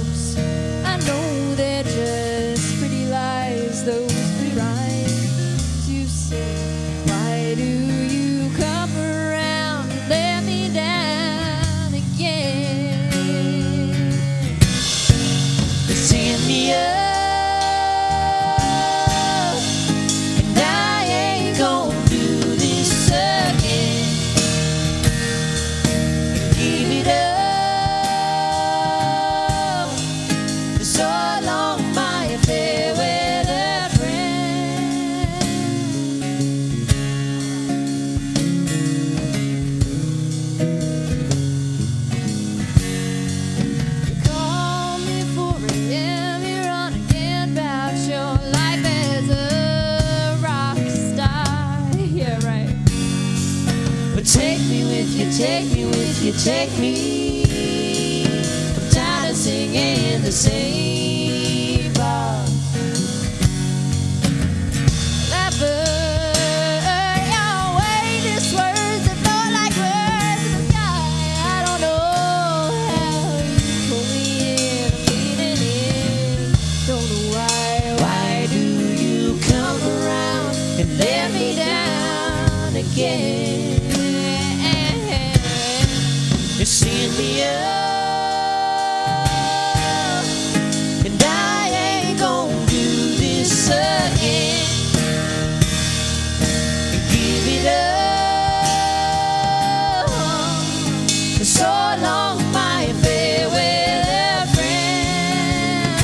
loves. I know they're just pretty lies, those pretty rhymes you say. Why do you come around and let me down again? Send me up. Take me with you, take me. I'm tired of singing the same bar. Blackbird, your weightless words that flow like words in the sky. I don't know how you pull me in, I'm leaning in. Don't know why. Why do you come around and let me down again? Send me up, and I ain't gonna do this again. Give it up for so long, my farewell friend.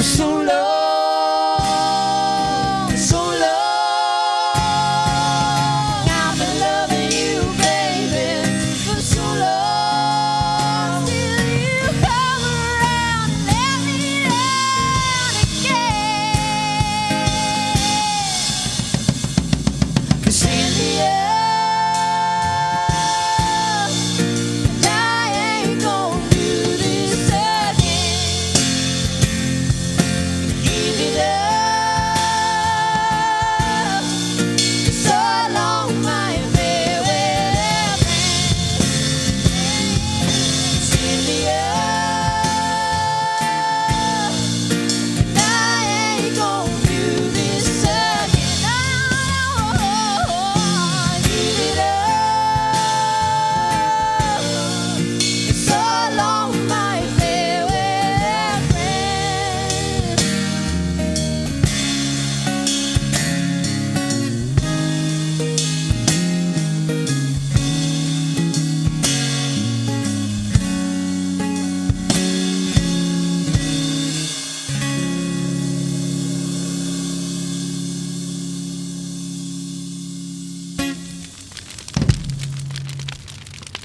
So long, so long.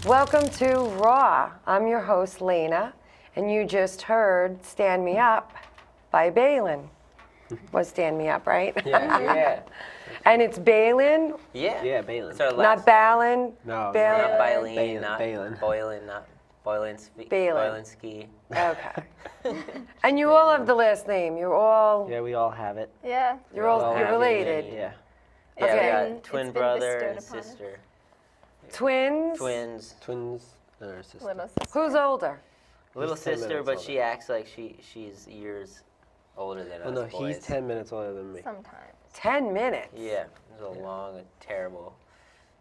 Welcome to Raw. I'm your host, Lena, and you just heard Stand Me Up by Bailen. Was Stand Me Up, right? Yeah. And it's Bailen, Yeah. Yeah, Bailen. It's our not last Bailen. No, Bailen. Not Bailen, Bailen. not Bailen. Boylan, not Bailen. Boylanski. Okay. And you all have the last name. You're all Yeah, we all have it. Yeah. you're all have it. related. Yeah. Yeah, Okay. we got It's twin been brother bestowed and upon us. sister. Twins. Twins. Twins and our sister. Little sister. Who's older? Little He's 10 sister, minutes but older. she acts like she's years older than Oh us no, boys. he's 10 minutes older than me. Sometimes. 10 minutes. Yeah, it was a long and terrible.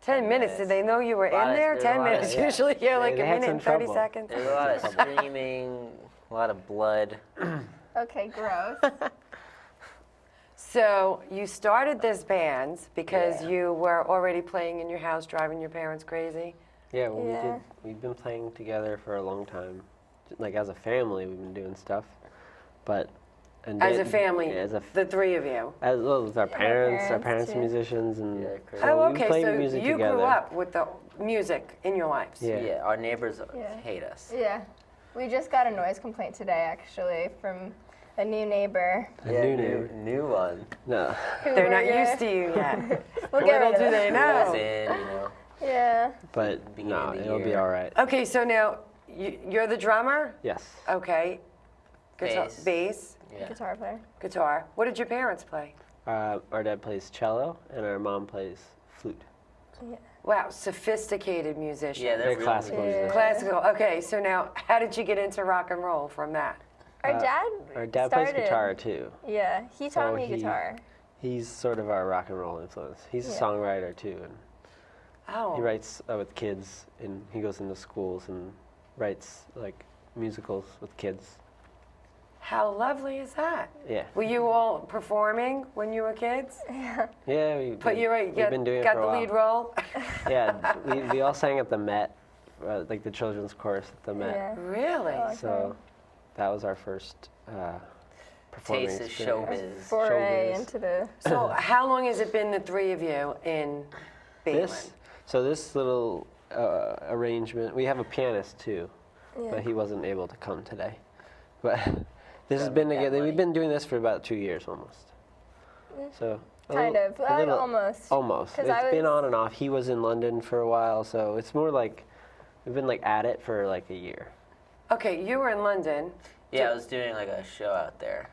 10 minutes. Did they know you were Lot in of- there? there's a 10 lot of- minutes. yeah. Usually you're like They a had minute some and 30 trouble. seconds. There's a lot of screaming, a lot of blood. Okay, gross. So you started this band because Yeah. you were already playing in your house, driving your parents crazy. Yeah, well, Yeah. we've been playing together for a long time. Like as a family, we've been doing stuff. But and As a then- family, yeah, the three of you. as well as our Yeah, my parents are parents, parents too. musicians, and Yeah, crazy. so Oh, we okay. play So music you together. grew up with the music in your lives. Yeah. Yeah, our neighbors Yeah. hate us. Yeah. We just got a noise complaint today, actually, from a new neighbor. A Yeah, new neighbor. new one. No. who They're we're not gonna- used to you yet. We'll get Little rid do of they them. Us know. in, you know. Yeah. But Beginning no, of the it'll be year. all right. Okay, so now you're the drummer? Yes. Okay. Guitar, Bass. bass, Yeah. Guitar player. guitar. What did your parents play? Our dad plays cello, and our mom plays flute. Wow, sophisticated musician. Yeah, they're Very really classical good. music. Classical. Okay, so now how did you get into rock and roll from that? Our dad. Our dad started, plays guitar too. Yeah, he taught So me guitar. He's sort of our rock and roll influence. He's a Yeah. songwriter too, and Oh. he writes with kids, and he goes into schools and writes like musicals with kids. How lovely is that? Yeah. Were you all performing when you were kids? Yeah, But you're right, we've been doing it got for a the while. lead role? Yeah, we all sang at the Met, like the children's chorus at the Met. Yeah. Really? Oh, So that was our first performing Taste of experience. showbiz. Foray Showbiz. into the. So how long has it been the three of you in Bailen? This little arrangement, we have a pianist too, Yeah. but he wasn't able to come today. But this has been together. We've been doing this for about 2 years almost. So Kind of, almost. Almost. 'Cause It's I been was- on and off. He was in London for a while, so it's more like we've been like at it for like a year. Okay, you were in London Yeah, I was doing like a show out there.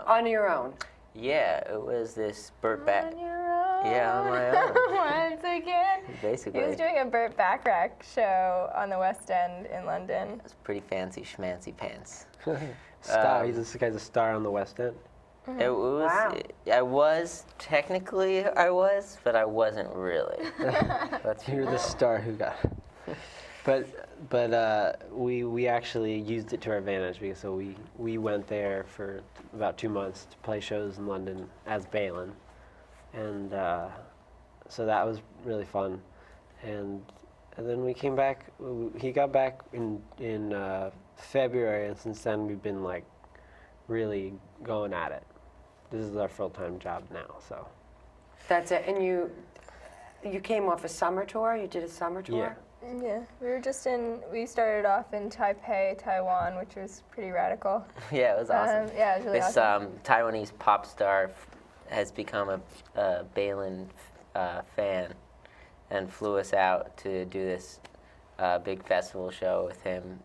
on your own. Yeah, it was this Burt Back. On your own. Yeah, on my own. Once again. Basically, He was doing a Burt Bacharach show on the West End in London. it's pretty fancy schmancy pants. Star. This guy's a star on the West End. It was. Wow. I was technically, but I wasn't really. That's You're the star who got. But we actually used it to our advantage because so we went there for about 2 months to play shows in London as Bailen, and so that was really fun, and then we came back. He got back in February, and since then we've been like really going at it. This is our full-time job now, so That's it. And you came off a summer tour? You did a summer tour? yeah. Yeah, we started off in Taipei, Taiwan, which was pretty radical. Yeah, it was awesome. Yeah, it was really This awesome. Taiwanese pop star has become a Bailen fan and flew us out to do this big festival show with him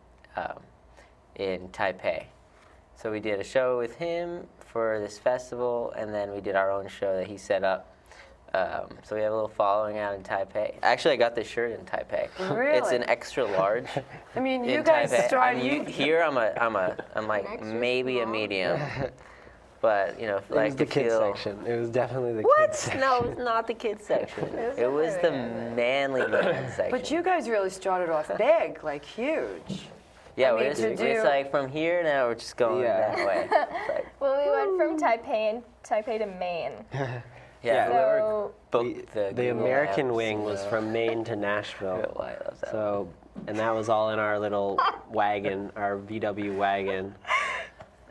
in Taipei. So we did a show with him for this festival, and then we did our own show that he set up. So we have a little following out in Taipei. Actually, I got this shirt in Taipei. Really? It's an extra large. I mean, you in guys Taipei. started. Here I'm like extra maybe a small? medium, but you know, It like was the to kids feel. section. It was definitely the kids What? section. No, it was not the kids section. was It was the definitely manly women's section. But you guys really started off big, like huge. yeah, I mean, it's like from here now we're just going Yeah. that way. It's like, Well, we went from Taipei to Maine. yeah, So- whoever booked the The Google American Maps, wing was from Maine to Oh, Nashville. I love that. So, and that was all in our little wagon, our VW wagon.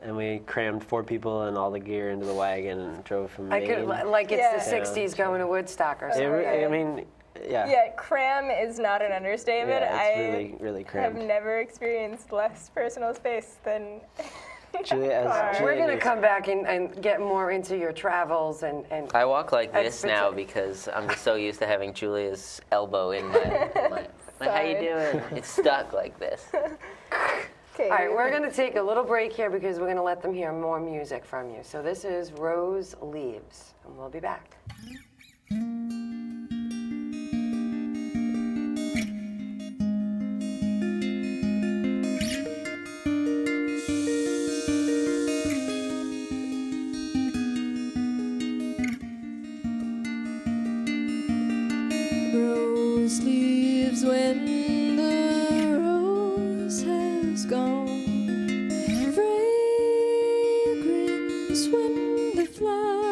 And we crammed 4 people and all the gear into the wagon and drove from I Maine. could, like it's Yeah. the 60s going to Woodstock or It something. re- I mean, yeah. Yeah, cram is not an understatement. Yeah, it's I really, really have crammed. never experienced less personal space than. Julia, car. as We're Julia going to knows- come back and get more into your travels and I walk like this Expertise. now because I'm just so used to having Julia's elbow in my how you Sorry. doing? It's stuck like this. Okay. All right, we're going to take a little break here because we're going to let them hear more music from you. So this is Rose Leaves, and we'll be back. Rose leaves when the rose has gone. Fragrance when the flower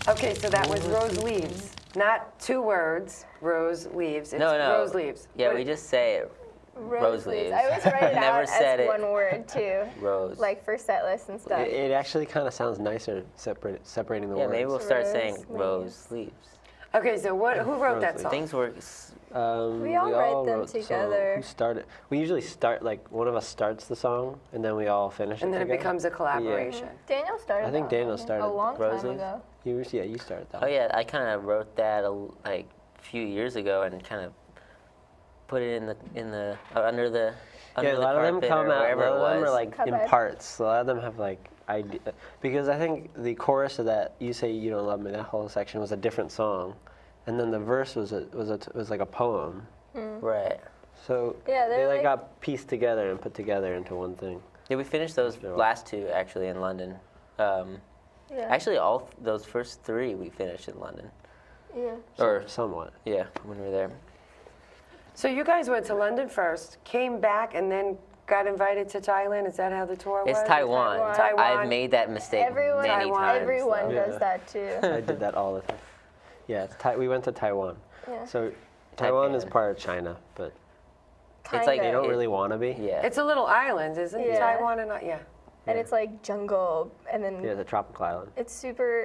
Okay, so that was Rose Leaves. Not 2 words, Rose Leaves. It's No, Rose Leaves. Yeah, What- we just say it. Rose leaves. I always write it Never out said as it. one word too. Rose. Like for set lists and stuff. It actually kind of sounds nicer separating the Yeah, words. maybe we'll start Rose saying leaves. Rose leaves. Okay, so who wrote Rose that Leaves. song? Things were. We all write them wrote the song. together. Who started? We usually start like one of us starts the song, and then we all finish And it then it together. becomes a collaboration. Daniel started. I think that Daniel one, started a long Rose time Leaves. ago. You started that. Oh yeah, I kind of wrote that like a few years ago and kind of put it in the under the Yeah, a lot of them carpet come or out. A wherever lot of it them are was. like in Cupboard. parts. A lot of them have like idea, because I think the chorus of that "You Say You Don't Love Me," that whole section was a different song, and then the verse was like a poem. Right. So Yeah, they they're like like- got pieced together and put together into one thing. Yeah, we finished those Yeah. last 2 actually in London. Yeah. Actually, all those first 3 we finished in London. Yeah. Or Somewhat. yeah, when we were there. So you guys went to London first, came back, and then got invited to Thailand? Is that how the tour was? It's Taiwan. Taiwan. I've made that mistake Everyone, many Taiwan. times. everyone though. does Yeah. that too. I did that all the time. Yeah, we went to Taiwan. Yeah. So Taiwan is Taipei. part of China, but It's like they don't It- really want to be. Yeah. It's a little island, isn't it? Yeah. Taiwan and yeah. And it's like jungle, and then Yeah, it's a tropical island. it's super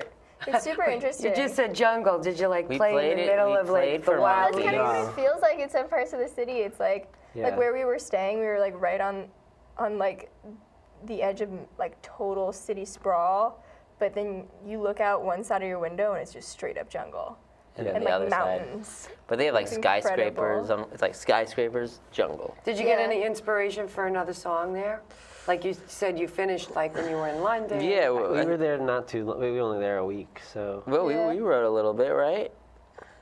interesting. You just said jungle. Did you like We play in played the it- middle we of like played the for wild? That's kind of what it feels like in some parts of the city. It's like Yeah. where we were staying, we were like right on like the edge of like total city sprawl, but then you look out one side of your window and it's just straight up jungle and then and the like other side. mountains. But they have like It's skyscrapers. incredible. It's like skyscrapers, jungle. Did you get Yeah. any inspiration for another song there? Like you said, you finished like when you were in London. Yeah. We were there not too long. We were only there a week, so. Well, Yeah. we wrote a little bit, right?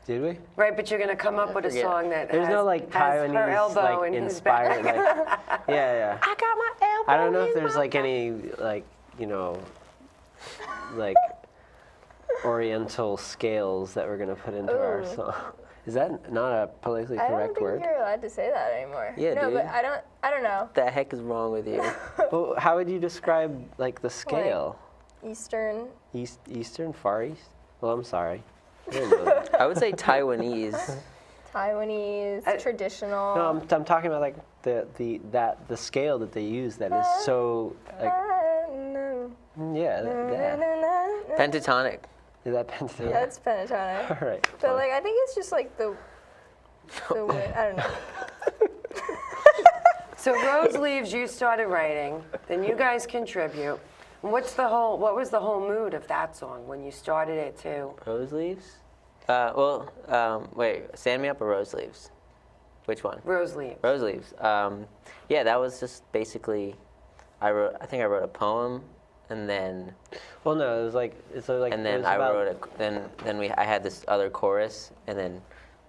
Did we? Right, but you're gonna come up with a forget. song that There's has, no like has her Taiwanese elbow like in his inspired back. like. Yeah. I got my elbow. I don't know if in there's my like back. any like like oriental scales that we're gonna put into our Ooh. song. Is that not a politically I don't correct think word? you're allowed to say that anymore. Yeah, no, dude. but I don't know. What the heck is wrong with you? Well, how would you describe like the scale? Eastern. Eastern, Far East? Well, I'm sorry. I didn't know that. I would say Taiwanese. Taiwanese, traditional. No, I'm talking about like the scale that they use that is so like No. yeah. That. Pentatonic. Is that pentatonic? That's pentatonic. All right. But like I think it's just like the way, I don't know. So Rose Leaves, you started writing, then you guys contribute. And what was the whole mood of that song when you started it too? Rose leaves? Wait, Stand Me Up or Rose Leaves? Which one? Rose Leaves. Rose Leaves. Yeah, that was just basically, I think I wrote a poem, and then Well, no, it was like it's like. and it then was I about- wrote I had this other chorus, and then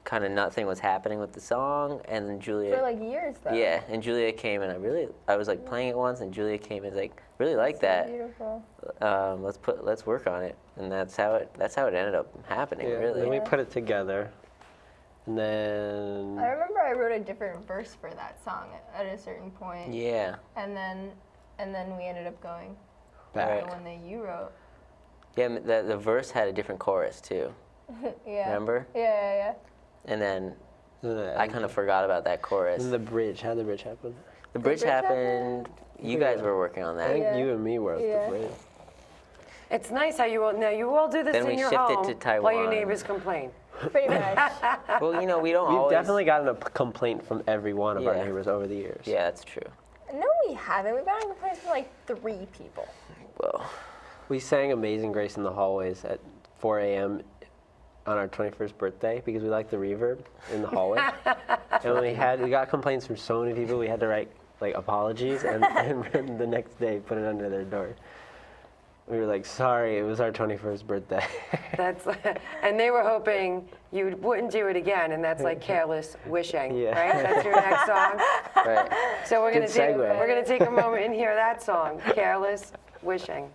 kind of nothing was happening with the song, and then Julia. For like years though. Yeah, and Julia came, and I was like playing it once, and Julia came and was like, really like that. Beautiful. Let's work on it, and that's how it ended up happening. Yeah, Really. then we put it together, and then I remember I wrote a different verse for that song at a certain point. Yeah. And then we ended up going back. to the one that you wrote. Yeah, the verse had a different chorus too. Yeah. Remember? Yeah. And then Yeah, I kind of forgot about that chorus. And the bridge. How did the bridge happen? The bridge bridge happened. You guys Yeah. were working on I that. think Yeah. you and me were at Yeah. the bridge. It's nice how you all do this Then we in your shifted home to while your Taiwan. neighbors complain. Pretty much. Well, we don't We've always. definitely gotten a complaint from every one of our Yeah. neighbors over the years. Yeah, that's true. No, we haven't. We've gotten complaints from like 3 people. Well, We sang Amazing Grace in the hallways at 4 a.m. on our 21st birthday because we liked the reverb in the hallway. And we got complaints from so many people, we had to write like apologies and the next day put it under their door. We were like, sorry, it was our 21st birthday. That's and they were hoping you wouldn't do it again, and that's like Careless Wishing, Yeah. right? That's your next song. right. So we're Good segue. gonna take a moment and hear that song, Careless Wishing.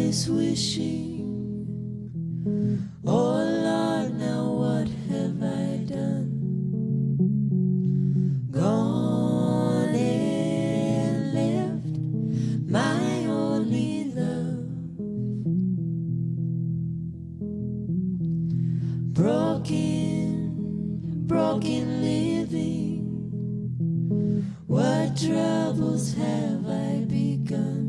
careless wishing. Oh Lord, now what have I done? Gone and left my only love. Broken living. What troubles have I begun?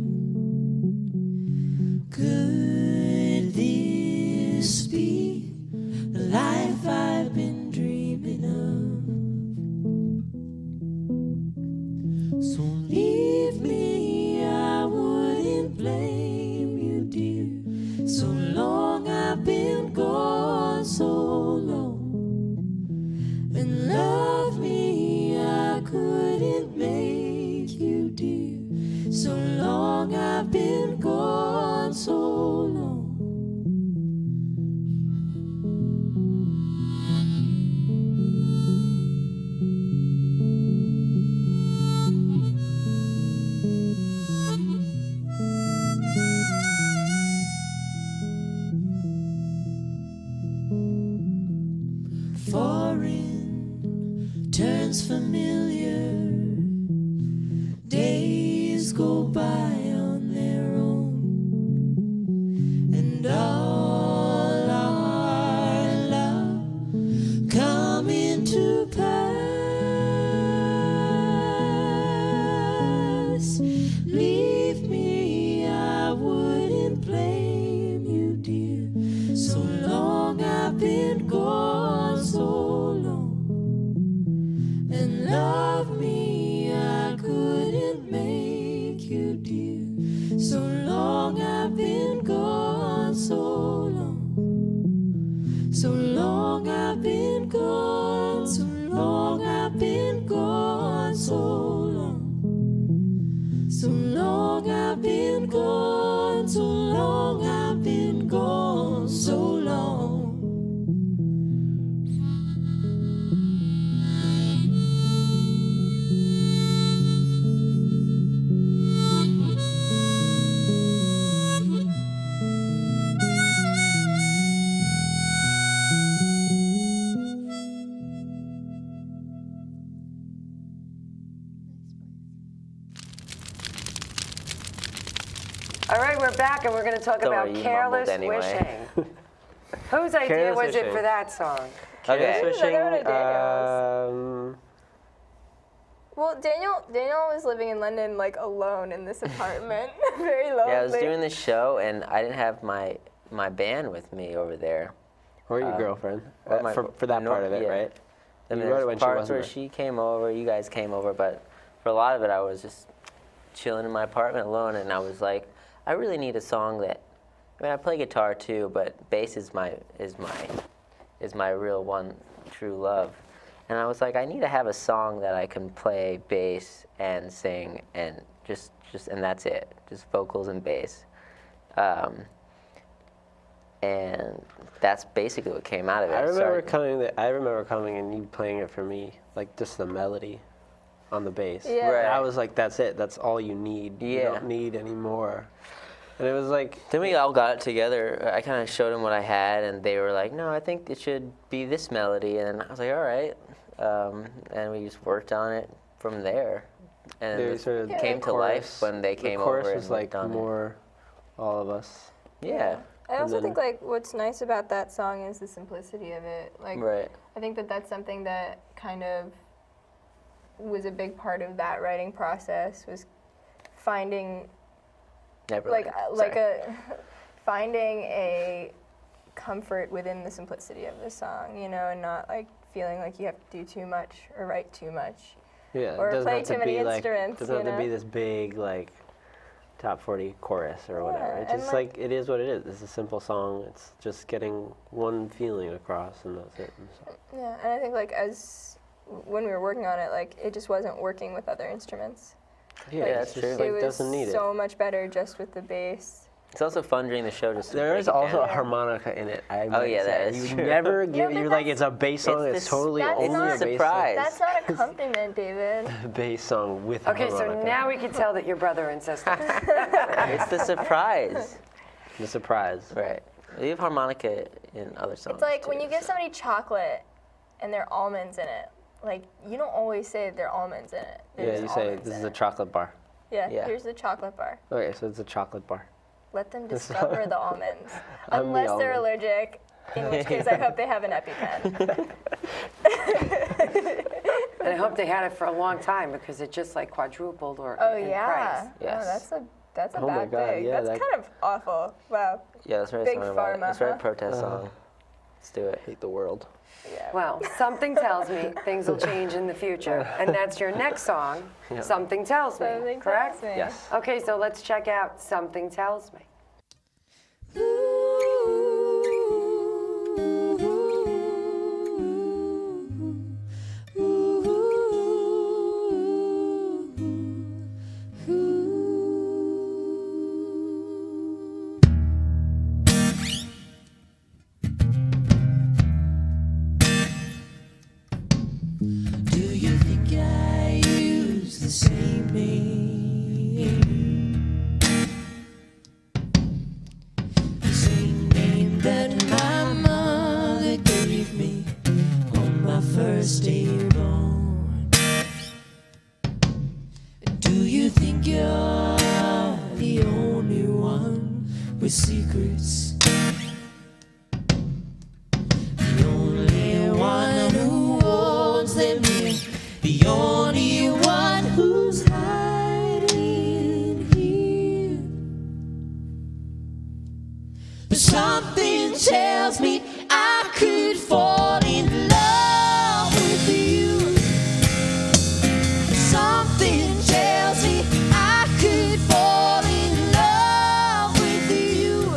Could this be the life I've been dreaming of? So leave me, I wouldn't blame you, dear. So long I've been gone, so long. And love me, I couldn't make you, dear. So long I've been gone, so long. Foreign turns familiar. Days go by on their own, and all our love coming to pass. Leave me, I wouldn't blame you, dear. So long I've been gone, so long. And love me, I couldn't make you, dear. So long I've been gone, so long. So long I've been gone, so long I've been gone, so long. So long I've been gone, so long I've been gone, so long. All right, we're back, and we're going to talk Don't about worry, you Careless mumbled anyway. Wishing. Whose idea Careless was it Wishing. for that song? Okay. Careless Another one of Wishing, Well, Daniel was living in London like alone in this apartment, very lonely. Yeah, I was doing this show, and I didn't have my band with me over there. or your girlfriend, or my- for that no, part of it, yeah. right? I You mean, wrote it there's when she parts wasn't where there. she came over, you guys came over, but for a lot of it, I was just chilling in my apartment alone, and I was like, I really need a song that. I mean, I play guitar too, but bass is my real one true love. And I was like, I need to have a song that I can play bass and sing and just and that's it, just vocals and bass. And that's basically what came out of it. I remember Started- coming and you playing it for me, like just the melody on the bass. Yeah. Right. And I was like, that's it. That's all you need. You Yeah. don't need any more. And it was like, Then we all got it together. I kind of showed them what I had, and they were like, "No, I think it should be this melody." And I was like, "All right." And we just worked on it from there, and they it sort of came to life chorus- when they came the chorus over was and like worked on more all of us. it. Yeah. I also then- think like what's nice about that song is the simplicity of it. Like Right. I think that that's something that kind of was a big part of that writing process was finding Never. finding a comfort within the simplicity of the song, you know, and not like feeling like you have to do too much or write too much. Yeah, Or it doesn't play have to too many be like instruments, doesn't you have to be know? this big like top 40 chorus or whatever. Yeah, It's and just like it is what it is. It's a simple song. It's just getting one feeling across and that's it. And so, Yeah, and I think like when we were working on it, like it just wasn't working with other instruments. yeah, Like, that's it's true. just It like was doesn't need so it. much better just with the bass. It's also fun during the show just to There break is it also a down. harmonica in it. I Oh, might yeah, that say. is You true. never give. but You're like that's- it's a bass song. It's It's the- totally that's only not- a bass surprise. That's not a compliment, David. song. Bass song with a Okay, so harmonica. now we can tell that you're brother and sister. It's the surprise. The surprise. Right. We have harmonica in other songs. It's like when too, you give so. somebody chocolate and there are almonds in it. Like, you don't always say there are almonds in it. Yeah, There's you say almonds this in is a it. chocolate bar. Yeah, Yeah. here's the chocolate bar. Okay, so it's a chocolate bar. Let them discover the almonds. I'm the Unless they're almond. allergic, in which case I hope they have an EpiPen. And I hope they had it for a long time because it just like quadrupled or Oh in yeah. price. Yes. Oh, that's a Oh my bad God, thing. yeah, That's that- kind of awful. Wow. Yeah, let's write a Big song about it. pharma, Let's write a huh? protest song. Let's do it. Hate the world. Yeah. Well, something tells me things will change in the future. And that's your next song, Yeah. Something Tells Me, Something correct? tells me. Yes. Okay, so let's check out Something Tells Me. Do you think I use the same name? The same name that my mother gave me on my first day born. Do you think you're the only one with secrets? The only one who holds them in, the only one who's hiding here. But something tells me I could fall in love with you. Something tells me I could fall in love with you.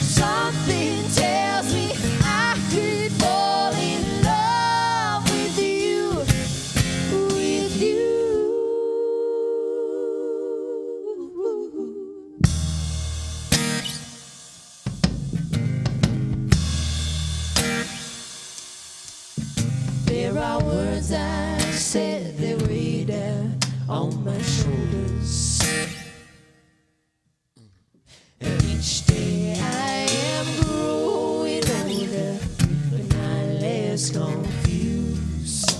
Something tells me I could fall in love with you, with you. There are words I said that weigh down on my shoulders. And each day I am growing older, but not less confused.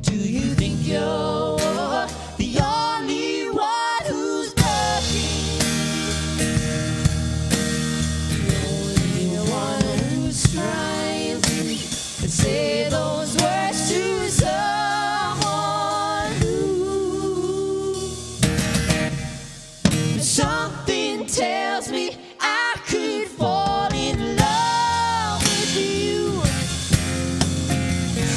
Do you think you're the only one who's looking? The only one who's trying to say those words to someone who. Something tells me I could fall in love with you.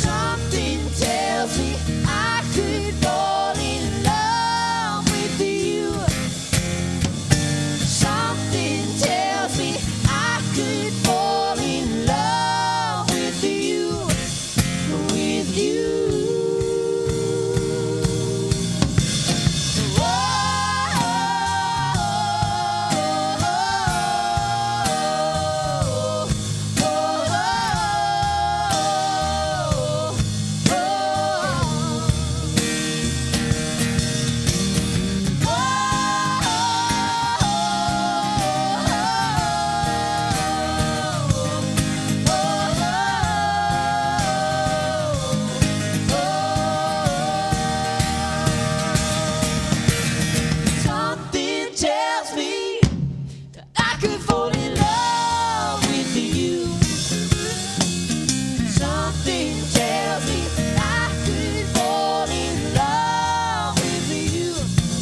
Something tells me I could fall in love with you. Something tells me I could fall in love with you. With you. Something tells me that I could fall in love with you. Something tells me I could fall in love with you.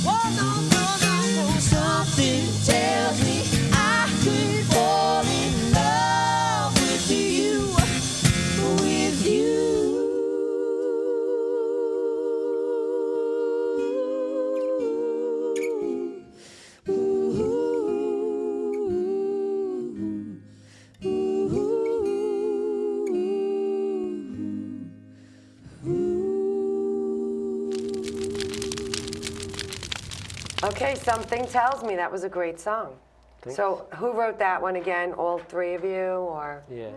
Oh, no, no, no, no. Something tells me I could fall in love with you. With Okay, Something Tells Me. That was a great song. Thanks. So who wrote that one again? All three of you, or? Yeah.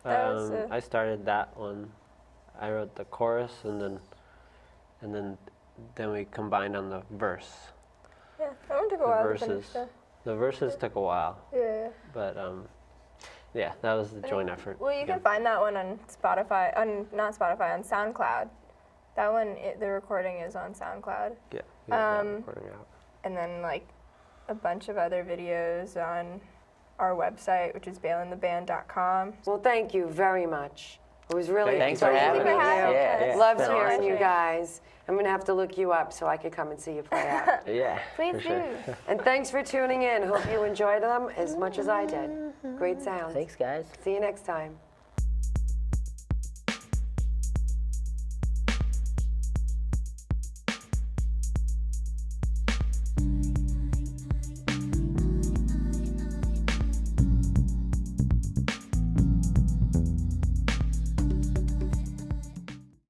That was I started that one. I wrote the chorus and then we combined on the verse. Yeah, that one took a the while to verses. finish though. The verses took a while, Yeah. but yeah, that was the joint effort. Well, you can Good. find that one on Spotify, not Spotify, on SoundCloud. That one, the recording is on SoundCloud. Yeah, we got that Um, recording out. And then like a bunch of other videos on our website, which is bailentheband.com. Well, thank you very much. It was really Thanks for fun having meeting us. you. Yeah. Loved It's been hearing you awesome. guys. I'm going to have to look you up so I could come and see you play out. Yeah, Please for sure. do. And thanks for tuning in. Hope you enjoyed them as much as I did. Great sound. Thanks, guys. See you next time.